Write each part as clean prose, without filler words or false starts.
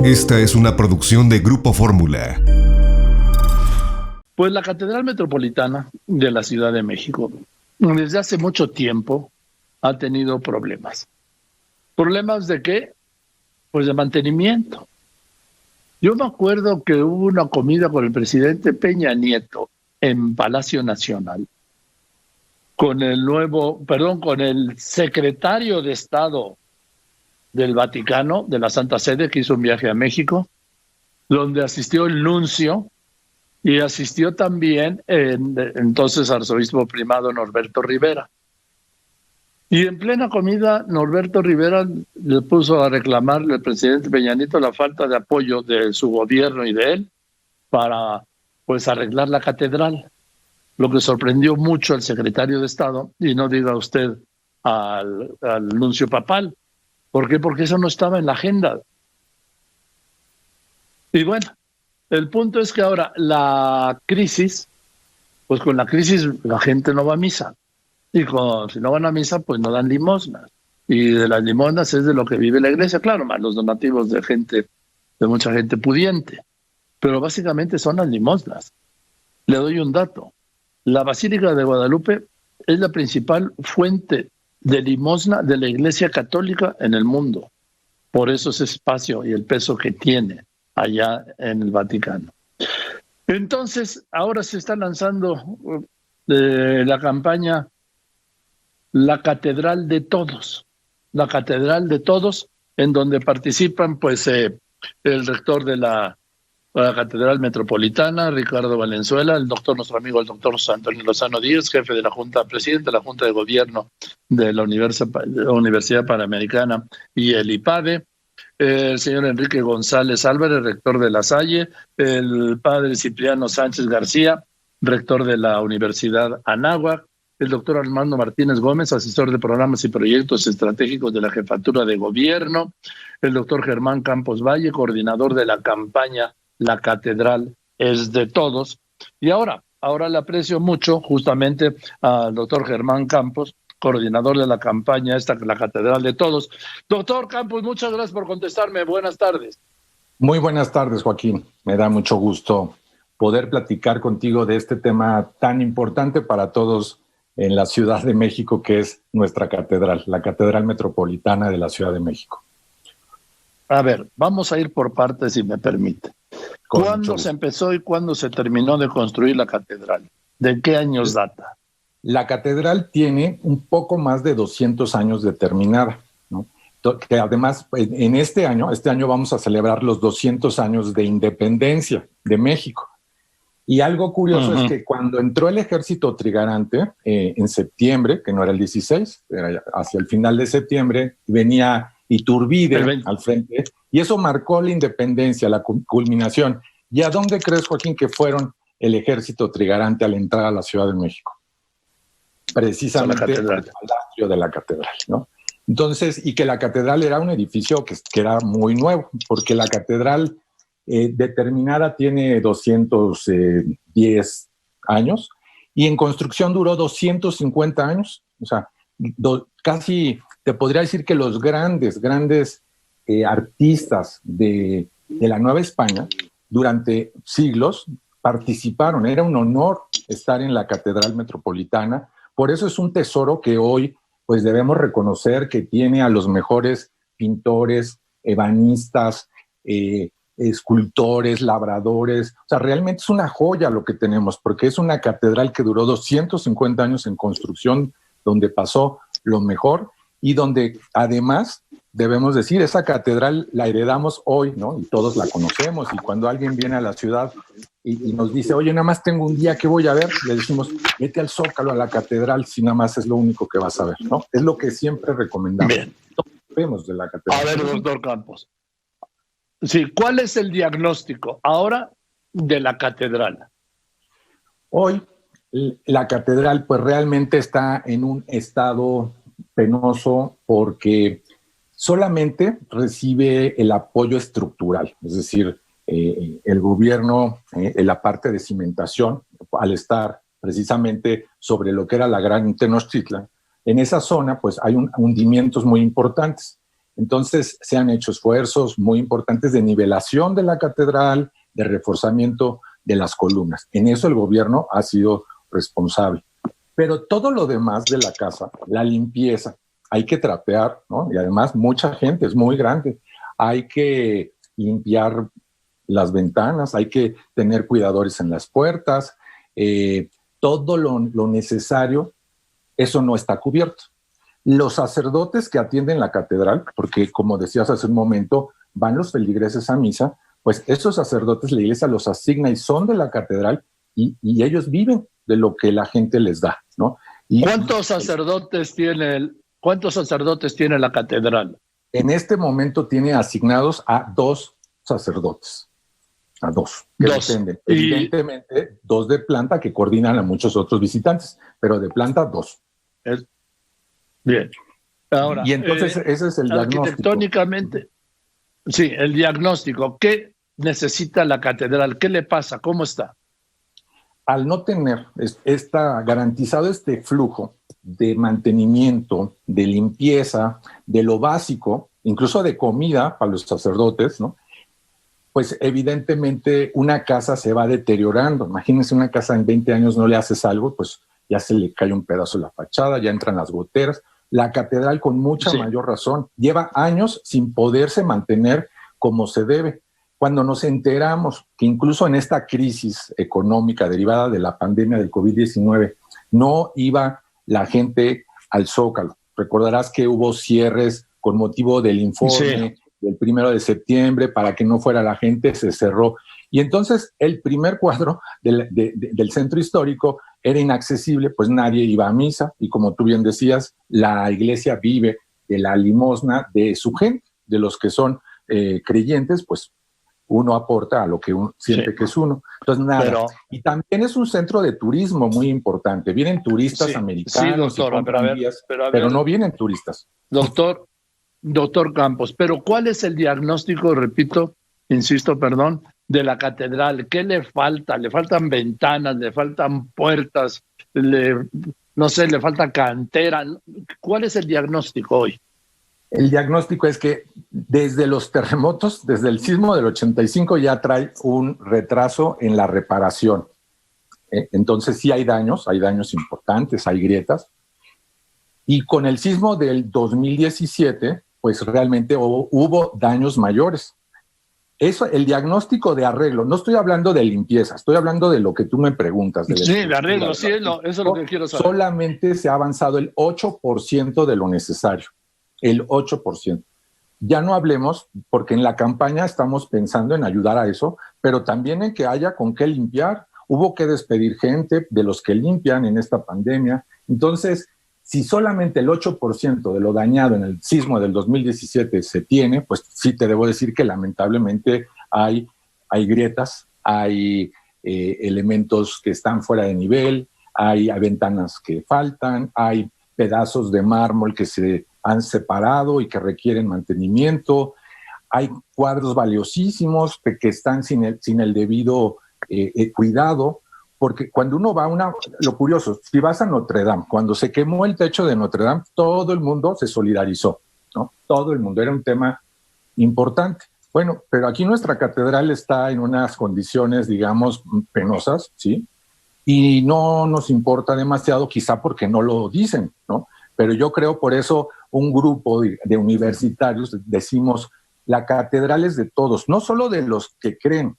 Esta es una producción de Grupo Fórmula. Pues la Catedral Metropolitana de la Ciudad de México, desde hace mucho tiempo, ha tenido problemas. ¿Problemas de qué? Pues de mantenimiento. Yo me acuerdo que hubo una comida con el presidente Peña Nieto en Palacio Nacional, con el secretario de Estado del Vaticano, de la Santa Sede, que hizo un viaje a México, donde asistió el nuncio y asistió también entonces arzobispo primado Norberto Rivera. Y en plena comida, Norberto Rivera le puso a reclamarle al presidente Peña Nieto la falta de apoyo de su gobierno y de él para pues arreglar la catedral, lo que sorprendió mucho al secretario de Estado, y no diga usted al nuncio papal. ¿Por qué? Porque eso no estaba en la agenda. Y bueno, el punto es que ahora la crisis, pues con la crisis la gente no va a misa. Y si no van a misa, pues no dan limosnas. Y de las limosnas es de lo que vive la iglesia, claro, más los donativos de mucha gente pudiente. Pero básicamente son las limosnas. Le doy un dato. La Basílica de Guadalupe es la principal fuente de limosna de la Iglesia Católica en el mundo. Por eso ese espacio y el peso que tiene allá en el Vaticano. Entonces, ahora se está lanzando la campaña La Catedral de Todos. La Catedral de Todos, en donde participan pues el rector de la Catedral Metropolitana, Ricardo Valenzuela, nuestro amigo el doctor Antonio Lozano Díaz, jefe de la Junta, presidente de la Junta de Gobierno de la Universidad Panamericana y el IPADE, el señor Enrique González Álvarez, rector de La Salle, el padre Cipriano Sánchez García, rector de la Universidad Anáhuac, el doctor Armando Martínez Gómez, asesor de programas y proyectos estratégicos de la Jefatura de Gobierno, el doctor Germán Campos Valle, coordinador de la campaña La Catedral es de Todos. Y ahora le aprecio mucho justamente al doctor Germán Campos, coordinador de la campaña La Catedral de Todos. Doctor Campos, muchas gracias por contestarme. Buenas tardes. Muy buenas tardes, Joaquín. Me da mucho gusto poder platicar contigo de este tema tan importante para todos en la Ciudad de México, que es nuestra catedral, la Catedral Metropolitana de la Ciudad de México. A ver, vamos a ir por partes, si me permite. ¿Cuándo se empezó y cuándo se terminó de construir la catedral? ¿De qué años data? La catedral tiene un poco más de 200 años de terminada, ¿no? Que además, en este año vamos a celebrar los 200 años de independencia de México. Y algo curioso es que cuando entró el ejército trigarante en septiembre, que no era el 16, era hacia el final de septiembre, venía Iturbide al frente, y eso marcó la independencia, la culminación. ¿Y a dónde crees, Joaquín, que fueron el ejército trigarante al entrar a la Ciudad de México? Precisamente al atrio de la catedral, ¿no? Entonces, y que la catedral era un edificio que era muy nuevo, porque la catedral determinada tiene 210 años y en construcción duró 250 años. O sea, casi te podría decir que los grandes artistas de la Nueva España durante siglos participaron. Era un honor estar en la Catedral Metropolitana. Por eso es un tesoro que hoy pues debemos reconocer, que tiene a los mejores pintores, ebanistas, escultores, labradores. O sea, realmente es una joya lo que tenemos, porque es una catedral que duró 250 años en construcción, donde pasó lo mejor y donde además, debemos decir, esa catedral la heredamos hoy, ¿no? Y todos la conocemos, y cuando alguien viene a la ciudad y nos dice, oye, nada más tengo un día, ¿qué voy a ver? Le decimos, vete al Zócalo, a la catedral, si nada más es lo único que vas a ver, ¿no? Es lo que siempre recomendamos. Bien. Vemos de la catedral. A ver, doctor Campos. Sí, ¿cuál es el diagnóstico ahora de la catedral? Hoy la catedral pues realmente está en un estado penoso porque solamente recibe el apoyo estructural, es decir, el gobierno en la parte de cimentación, al estar precisamente sobre lo que era la Gran Tenochtitlan, en esa zona pues hay hundimientos muy importantes. Entonces se han hecho esfuerzos muy importantes de nivelación de la catedral, de reforzamiento de las columnas. En eso el gobierno ha sido responsable. Pero todo lo demás de la casa, la limpieza, hay que trapear, ¿no? Y además mucha gente, es muy grande. Hay que limpiar las ventanas, hay que tener cuidadores en las puertas, todo lo necesario, eso no está cubierto. Los sacerdotes que atienden la catedral, porque como decías hace un momento, van los feligreses a misa, pues esos sacerdotes la iglesia los asigna y son de la catedral y ellos viven de lo que la gente les da, ¿no? ¿Cuántos sacerdotes tiene la catedral? En este momento tiene asignados a 2 sacerdotes, a 2, que dependen. Evidentemente, 2 de planta que coordinan a muchos otros visitantes, pero de planta 2. Bien. Ahora, y entonces ese es el diagnóstico. Arquitectónicamente, sí, el diagnóstico. ¿Qué necesita la catedral? ¿Qué le pasa? ¿Cómo está? Al no tener garantizado este flujo de mantenimiento, de limpieza, de lo básico, incluso de comida para los sacerdotes, ¿no? Pues evidentemente una casa se va deteriorando. Imagínense una casa en 20 años no le haces algo, pues ya se le cae un pedazo de la fachada, ya entran las goteras. La catedral con mucha mayor razón lleva años sin poderse mantener como se debe. Cuando nos enteramos que incluso en esta crisis económica derivada de la pandemia del COVID-19 no iba la gente al Zócalo. Recordarás que hubo cierres con motivo del informe del 1 de septiembre para que no fuera la gente, se cerró. Y entonces el primer cuadro del centro histórico era inaccesible, pues nadie iba a misa y como tú bien decías, la iglesia vive de la limosna de su gente, de los que son creyentes, pues uno aporta a lo que uno siente que es uno. Entonces, nada. Y también es un centro de turismo muy importante. Vienen turistas americanos, doctor, pero no vienen turistas. Doctor Campos, pero ¿cuál es el diagnóstico, repito, insisto, perdón, de la catedral? ¿Qué le falta? ¿Le faltan ventanas? ¿Le faltan puertas? No sé, ¿le falta cantera? ¿Cuál es el diagnóstico hoy? El diagnóstico es que desde los terremotos, desde el sismo del 85 ya trae un retraso en la reparación. Entonces sí hay daños importantes, hay grietas. Y con el sismo del 2017, pues realmente hubo daños mayores. Eso, el diagnóstico de arreglo, no estoy hablando de limpieza, estoy hablando de lo que tú me preguntas. De arreglo, eso es lo que quiero saber. Solamente se ha avanzado el 8% de lo necesario. El 8%. Ya no hablemos, porque en la campaña estamos pensando en ayudar a eso, pero también en que haya con qué limpiar. Hubo que despedir gente de los que limpian en esta pandemia. Entonces, si solamente el 8% de lo dañado en el sismo del 2017 se tiene, pues sí te debo decir que lamentablemente hay grietas, hay elementos que están fuera de nivel, hay ventanas que faltan, hay pedazos de mármol que se han separado y que requieren mantenimiento. Hay cuadros valiosísimos que están sin el debido cuidado, porque cuando uno va lo curioso, si vas a Notre Dame, cuando se quemó el techo de Notre Dame, todo el mundo se solidarizó, ¿no? Todo el mundo, era un tema importante. Bueno, pero aquí nuestra catedral está en unas condiciones, digamos, penosas, ¿sí? Y no nos importa demasiado, quizá porque no lo dicen, ¿no? Pero yo creo por eso un grupo de universitarios decimos, la catedral es de todos, no solo de los que creen,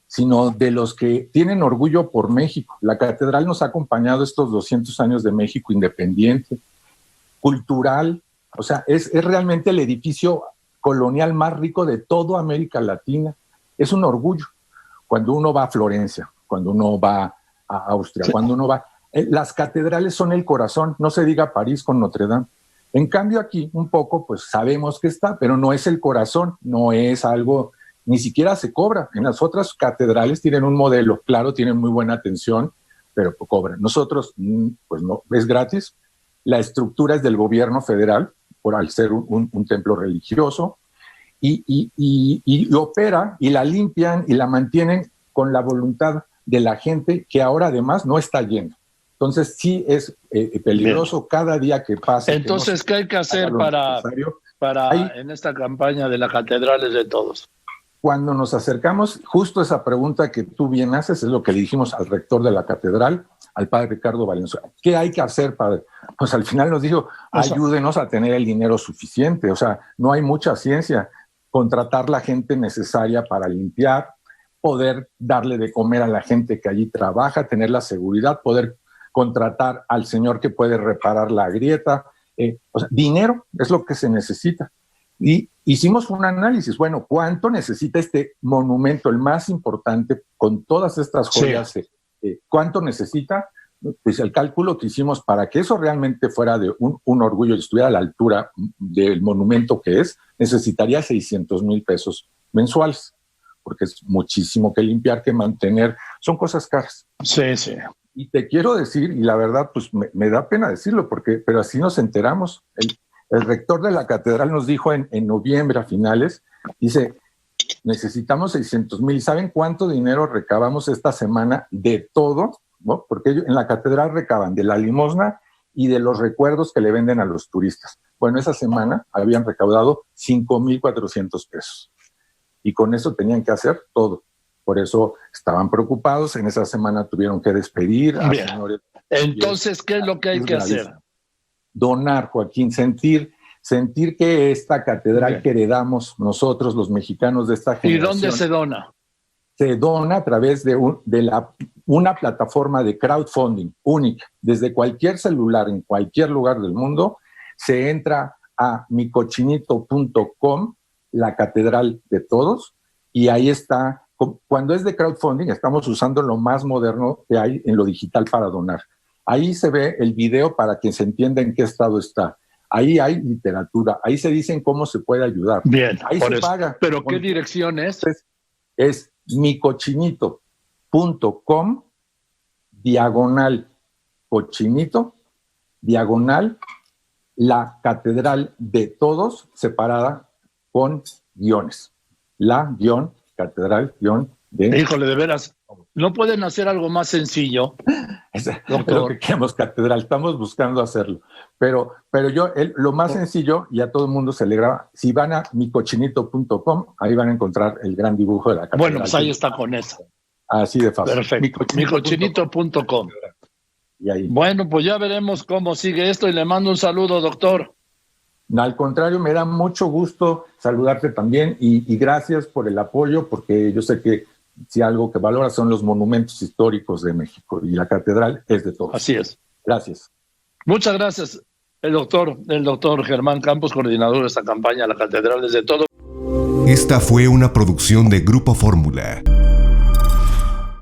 sino de los que tienen orgullo por México. La catedral nos ha acompañado estos 200 años de México independiente, cultural, o sea, es realmente el edificio colonial más rico de toda América Latina. Es un orgullo cuando uno va a Florencia, cuando uno va a Austria, cuando uno va... Las catedrales son el corazón, no se diga París con Notre Dame. En cambio aquí un poco pues sabemos que está, pero no es el corazón, no es algo, ni siquiera se cobra. En las otras catedrales tienen un modelo, claro, tienen muy buena atención, pero cobran. Nosotros pues no, es gratis. La estructura es del gobierno federal, por al ser un templo religioso, y opera y la limpian y la mantienen con la voluntad de la gente que ahora además no está yendo. Entonces sí es peligroso. Bien. Cada día que pasa. Entonces, ¿qué hay que hacer para en esta campaña de la catedral es de todos? Cuando nos acercamos, justo esa pregunta que tú bien haces es lo que le dijimos al rector de la catedral, al padre Ricardo Valenzuela. ¿Qué hay que hacer, padre? Pues al final nos dijo, ayúdenos a tener el dinero suficiente. O sea, no hay mucha ciencia. Contratar la gente necesaria para limpiar, poder darle de comer a la gente que allí trabaja, tener la seguridad, poder contratar al señor que puede reparar la grieta. O sea, dinero es lo que se necesita. Y hicimos un análisis, bueno, ¿cuánto necesita este monumento, el más importante, con todas estas joyas? Sí. ¿Cuánto necesita? Pues el cálculo que hicimos para que eso realmente fuera de un orgullo y estuviera a la altura del monumento que es, necesitaría 600,000 pesos mensuales, porque es muchísimo que limpiar, que mantener, son cosas caras. Sí, sí. Y te quiero decir, y la verdad, pues me da pena decirlo, pero así nos enteramos. El rector de la catedral nos dijo en noviembre a finales, dice, necesitamos 600,000. ¿Saben cuánto dinero recabamos esta semana de todo? ¿No? Porque ellos en la catedral recaban de la limosna y de los recuerdos que le venden a los turistas. Bueno, esa semana habían recaudado 5,400 pesos. Y con eso tenían que hacer todo. Por eso estaban preocupados. En esa semana tuvieron que despedir a señores. Entonces, ¿qué es lo que hay que hacer? Donar, Joaquín, sentir que esta catedral que heredamos nosotros, los mexicanos de esta generación. ¿Y dónde se dona? Se dona a través de una plataforma de crowdfunding única. Desde cualquier celular, en cualquier lugar del mundo, se entra a micochinito.com, la catedral de todos, y ahí está. Cuando es de crowdfunding, estamos usando lo más moderno que hay en lo digital para donar. Ahí se ve el video para que se entienda en qué estado está. Ahí hay literatura, ahí se dicen cómo se puede ayudar. Bien, ahí se paga. ¿Pero qué dirección es? Es micochinito.com /cochinito la catedral de todos, separada con guiones. Catedral de... Híjole, de veras, ¿no pueden hacer algo más sencillo? Es lo que queremos, catedral, estamos buscando hacerlo. Pero lo más sencillo, y a todo el mundo se le graba, si van a micochinito.com, ahí van a encontrar el gran dibujo de la catedral. Bueno, pues ahí está con eso. Así de fácil. Perfecto, micochinito.com. Y ahí. Bueno, pues ya veremos cómo sigue esto y le mando un saludo, doctor. Al contrario, me da mucho gusto saludarte también y gracias por el apoyo, porque yo sé que si algo que valora son los monumentos históricos de México y la catedral es de todos. Así es. Gracias. Muchas gracias, el doctor Germán Campos, coordinador de esta campaña, la catedral es de todos. Esta fue una producción de Grupo Fórmula.